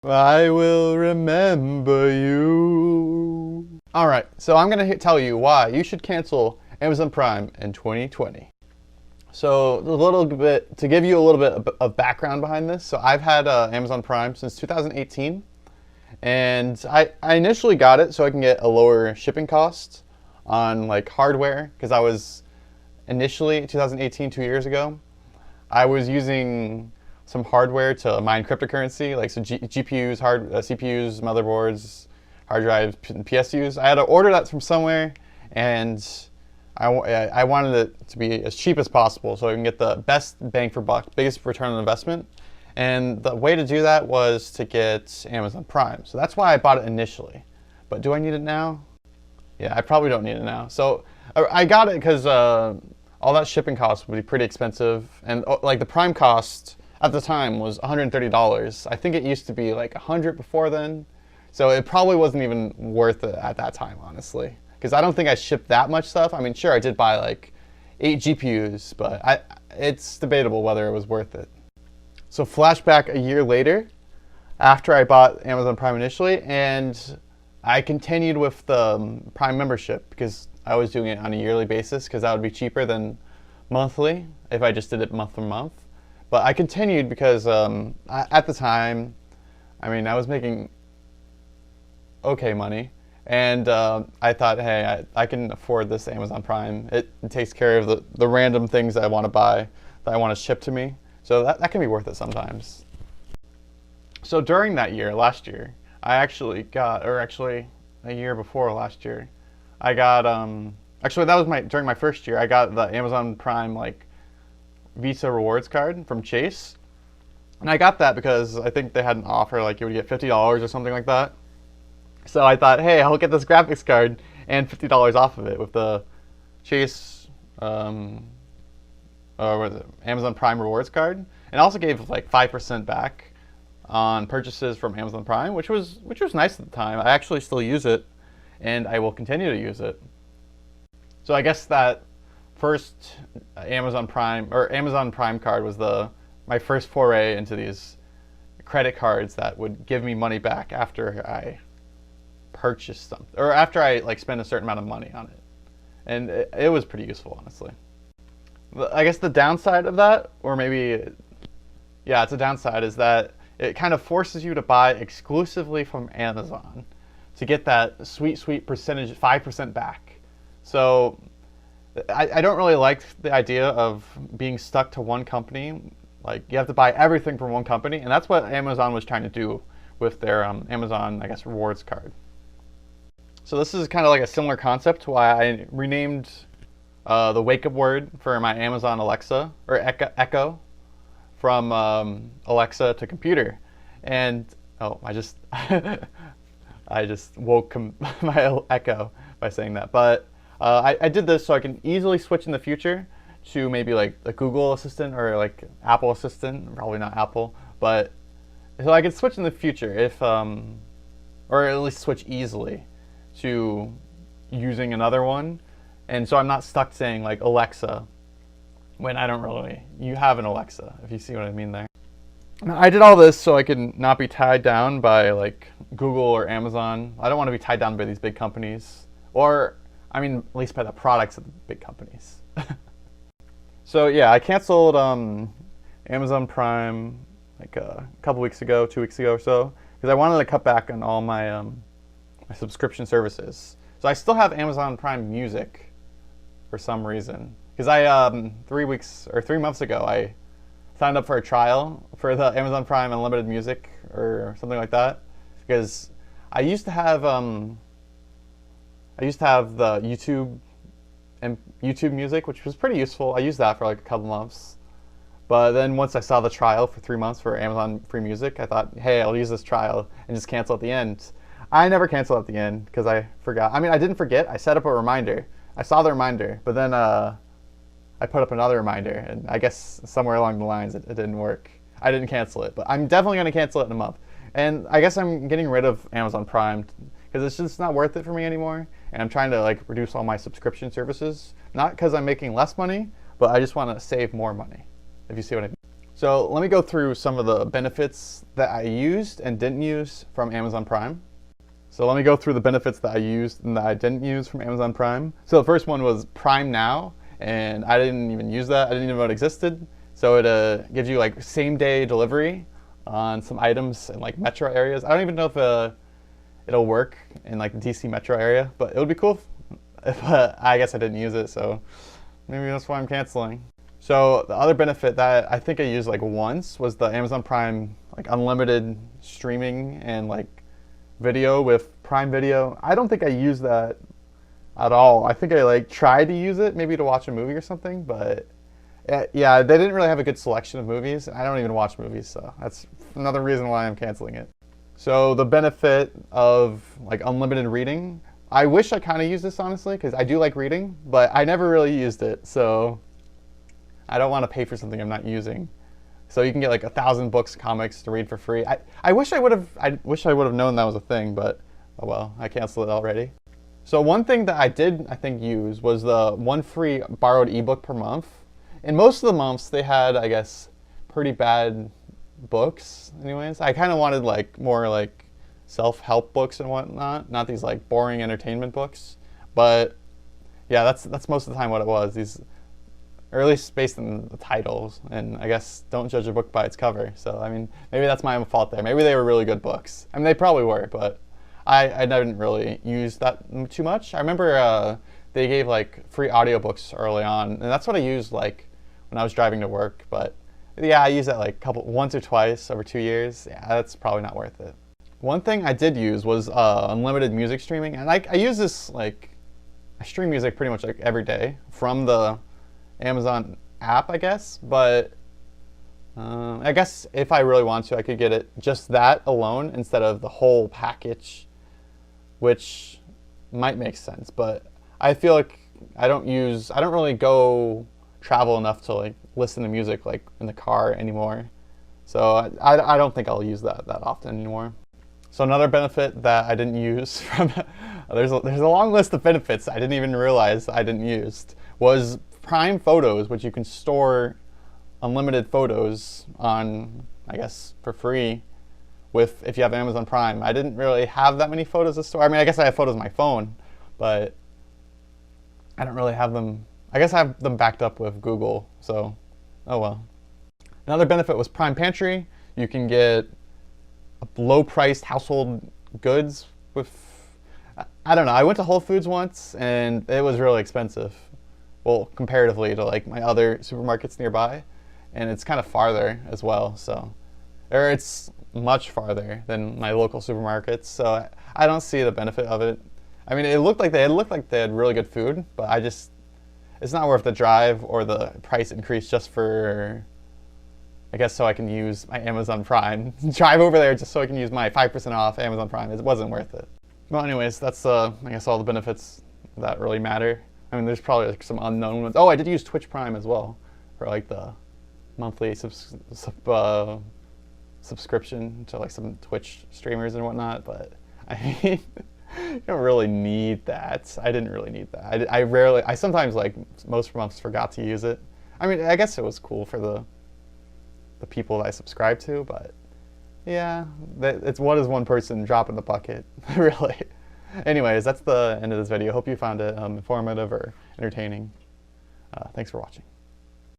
I will remember you. Alright, so I'm going to tell you why you should cancel Amazon Prime in 2020. So a little bit, to give you a little bit of background behind this, so I've had Amazon Prime since 2018, and I initially got it so I can get a lower shipping cost on like hardware, because I was initially, 2018, 2 years ago, I was using some hardware to mine cryptocurrency, like so GPUs, CPUs, motherboards, hard drives, and PSUs. I had to order that from somewhere, and I wanted it to be as cheap as possible so I can get the best bang for buck, biggest return on investment. And the way to do that was to get Amazon Prime. So that's why I bought it initially. But do I need it now? Yeah, I probably don't need it now. So I got it because all that shipping cost would be pretty expensive. And like the Prime cost at the time was $130. I think it used to be like $100 before then. So it probably wasn't even worth it at that time, honestly. Because I don't think I shipped that much stuff. I mean, sure, I did buy like 8 GPUs, but it's debatable whether it was worth it. So flashback a year later, after I bought Amazon Prime initially, and I continued with the Prime membership because I was doing it on a yearly basis because that would be cheaper than monthly if I just did it month to month. But I continued because at the time, I mean, I was making okay money. And I thought, hey, I can afford this Amazon Prime. It takes care of the random things that I want to buy, that I want to ship to me. So that can be worth it sometimes. So during that year, last year, I actually got, or actually a year before last year, I got, actually that was during my first year, I got the Amazon Prime like Visa rewards card from Chase. And I got that because I think they had an offer, like you would get $50 or something like that. So I thought, hey, I'll get this graphics card and $50 off of it with the Chase, or what is it, Amazon Prime rewards card. And also gave like 5% back on purchases from Amazon Prime, which was nice at the time. I actually still use it, and I will continue to use it. So I guess that first Amazon Prime card was my first foray into these credit cards that would give me money back after I purchase something, or after I like spend a certain amount of money on it. And it was pretty useful, honestly. I guess the downside of that, or maybe, yeah, it's a downside, is that it kind of forces you to buy exclusively from Amazon to get that sweet percentage, 5% back. So I don't really like the idea of being stuck to one company. Like, you have to buy everything from one company, and that's what Amazon was trying to do with their Amazon, I guess, rewards card. So this is kind of like a similar concept to why I renamed the wake-up word for my Amazon Alexa, or Echo, from Alexa to computer. And, oh, I just woke my Echo by saying that. But I did this so I can easily switch in the future to maybe like a Google Assistant or like Apple Assistant, probably not Apple, but so I could switch in the future if, or at least switch easily to using another one. And so I'm not stuck saying like Alexa when I don't really, you have an Alexa, if you see what I mean there. Now, I did all this so I could not be tied down by like Google or Amazon. I don't want to be tied down by these big companies, or I mean, at least by the products of the big companies. So yeah, I canceled Amazon Prime like a couple weeks ago, 2 weeks ago or so, because I wanted to cut back on all my my subscription services. So I still have Amazon Prime Music for some reason, because I 3 months ago I signed up for a trial for the Amazon Prime Unlimited Music or something like that, because I used to have the YouTube Music, which was pretty useful. I used that for like a couple months. But then once I saw the trial for 3 months for Amazon Free Music, I thought, hey, I'll use this trial and just cancel at the end. I never cancel at the end because I forgot. I mean, I didn't forget. I set up a reminder. I saw the reminder, but then I put up another reminder, and I guess somewhere along the lines it didn't work. I didn't cancel it, but I'm definitely going to cancel it in a month. And I guess I'm getting rid of Amazon Prime because it's just not worth it for me anymore. And I'm trying to like reduce all my subscription services. Not because I'm making less money, but I just want to save more money, if you see what I mean. So let me go through some of the benefits that I used and didn't use from Amazon Prime. So let me go through the benefits that I used and that I didn't use from Amazon Prime. So the first one was Prime Now, and I didn't even use that. I didn't even know it existed. So it gives you like same day delivery on some items in like metro areas. I don't even know if it'll work in like the DC metro area, but it would be cool. But I guess I didn't use it, so maybe that's why I'm canceling. So the other benefit that I think I used like once was the Amazon Prime like unlimited streaming and like video with Prime Video. I don't think I used that at all. I think I like tried to use it maybe to watch a movie or something, but yeah, they didn't really have a good selection of movies. I don't even watch movies, so that's another reason why I'm canceling it. So the benefit of like unlimited reading, I wish I kind of used this honestly, because I do like reading, but I never really used it, so I don't want to pay for something I'm not using. So you can get like 1,000 books, comics to read for free. I wish I would have known that was a thing, but oh well, I canceled it already. So one thing that I did, I think, use was the one free borrowed ebook per month. In most of the months, they had, I guess, pretty bad books. Anyways, I kind of wanted like more like self-help books and whatnot, not these like boring entertainment books. But yeah, that's most of the time what it was. These, or at least based on the titles, and I guess don't judge a book by its cover. So I mean, maybe that's my own fault there. Maybe they were really good books. I mean, they probably were, but I didn't really use that too much. I remember they gave like free audiobooks early on, and that's what I used like when I was driving to work. But yeah, I used that like once or twice over 2 years. Yeah, that's probably not worth it. One thing I did use was unlimited music streaming, and I use this like, I stream music pretty much like every day from the Amazon app, I guess. But I guess if I really want to, I could get it just that alone instead of the whole package, which might make sense. But I feel like I don't really go travel enough to like listen to music like in the car anymore. So I don't think I'll use that often anymore. So another benefit that I didn't use from there's a long list of benefits I didn't even realize I didn't use was Prime Photos, which you can store unlimited photos on, I guess, for free if you have Amazon Prime. I didn't really have that many photos to store. I mean, I guess I have photos on my phone, but I don't really have them. I guess I have them backed up with Google, so oh well. Another benefit was Prime Pantry. You can get low-priced household goods with, I don't know, I went to Whole Foods once and it was really expensive. Well, comparatively to like my other supermarkets nearby, and it's kind of farther as well, so, or it's much farther than my local supermarkets, so I don't see the benefit of it. I mean, it looked like they had really good food, but it's not worth the drive or the price increase just for, I guess, so I can use my Amazon Prime. Drive over there just so I can use my 5% off Amazon Prime. It wasn't worth it. Well, anyways, that's I guess all the benefits that really matter. I mean, there's probably like some unknown ones. Oh, I did use Twitch Prime as well for like the monthly subscription to like some Twitch streamers and whatnot. But I mean, you don't really need that. I didn't really need that. I sometimes like most months forgot to use it. I mean, I guess it was cool for the people that I subscribe to, but yeah, it's what is one person drop in the bucket, really. Anyways, that's the end of this video. Hope you found it informative or entertaining. Thanks for watching.